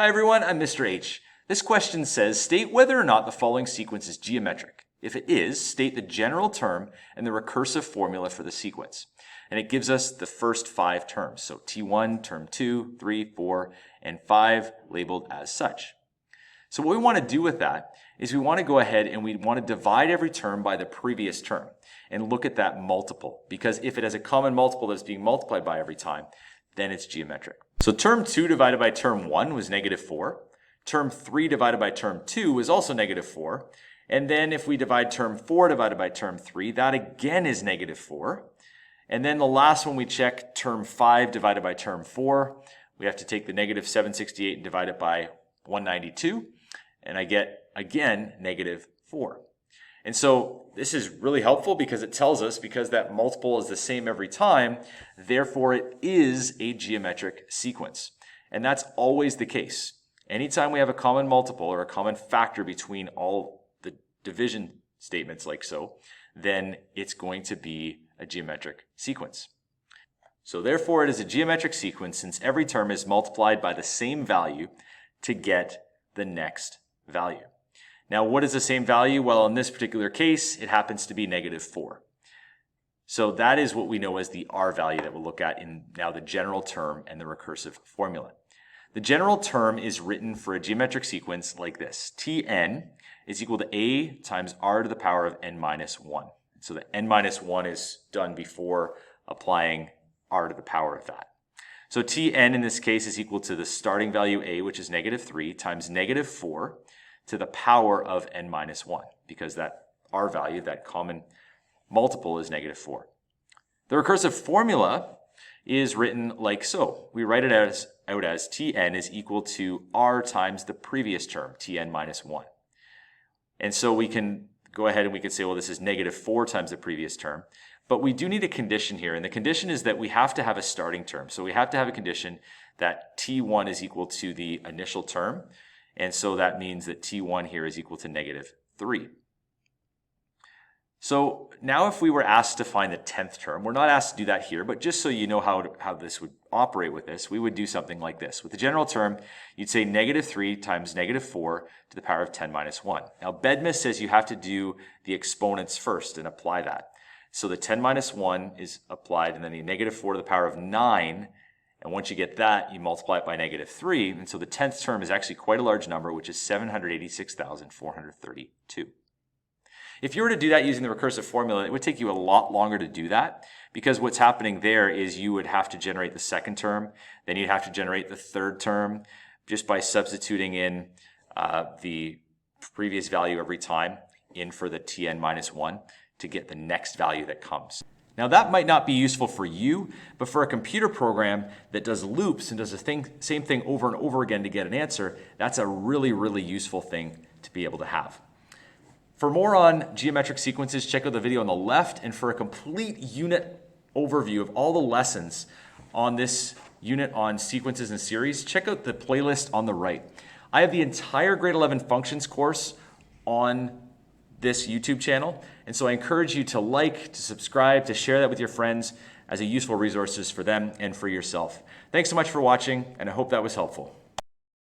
Hi everyone, I'm Mr. H. This question says, state whether or not the following sequence is geometric. If it is, state the general term and the recursive formula for the sequence. And it gives us the first 5 terms. So T1, term 2, 3, 4, and 5 labeled as such. So what we want to do with that is we want to go ahead and we want to divide every term by the previous term and look at that multiple. Because if it has a common multiple that's being multiplied by every time, then it's geometric. So term 2 divided by term 1 was -4. Term 3 divided by term 2 was also -4. And then if we divide term 4 divided by term 3, that again is -4. And then the last one we check, term 5 divided by term 4, we have to take the -768 and divide it by 192. And I get, again, -4. And so this is really helpful because it tells us, because that multiple is the same every time, therefore it is a geometric sequence. And that's always the case. Anytime we have a common multiple or a common factor between all the division statements like so, then it's going to be a geometric sequence. So therefore it is a geometric sequence since every term is multiplied by the same value to get the next value. Now, what is the same value? Well, in this particular case, it happens to be -4. So that is what we know as the R value that we'll look at in now the general term and the recursive formula. The general term is written for a geometric sequence like this. Tn is equal to a times r to the power of n minus 1. So the n minus 1 is done before applying r to the power of that. So Tn in this case is equal to the starting value a, which is -3, times -4 to the power of n minus 1, because that r value, that common multiple, is -4. The recursive formula is written like so. We write it out as Tn is equal to r times the previous term, Tn minus 1. And so we can go ahead and we can say, well, this is -4 times the previous term. But we do need a condition here, and the condition is that we have to have a starting term. So we have to have a condition that T1 is equal to the initial term, and so that means that T1 here is equal to -3. So now if we were asked to find the 10th term, we're not asked to do that here, but just so you know how this would operate with this, we would do something like this. With the general term, you'd say -3 times -4 to the power of 10 minus 1. Now BEDMAS says you have to do the exponents first and apply that. So the 10 minus 1 is applied, and then the -4 to the power of 9. And once you get that, you multiply it by -3. And so the 10th term is actually quite a large number, which is 786,432. If you were to do that using the recursive formula, it would take you a lot longer to do that, because what's happening there is you would have to generate the second term, then you'd have to generate the third term just by substituting in the previous value every time in for the Tn minus 1 to get the next value that comes. Now that might not be useful for you, but for a computer program that does loops and does the same thing over and over again to get an answer, that's a really, really useful thing to be able to have. For more on geometric sequences, check out the video on the left, and for a complete unit overview of all the lessons on this unit on sequences and series, check out the playlist on the right. I have the entire grade 11 functions course on this YouTube channel, and so I encourage you to like, to subscribe, to share that with your friends as a useful resources for them and for yourself. Thanks so much for watching, and I hope that was helpful.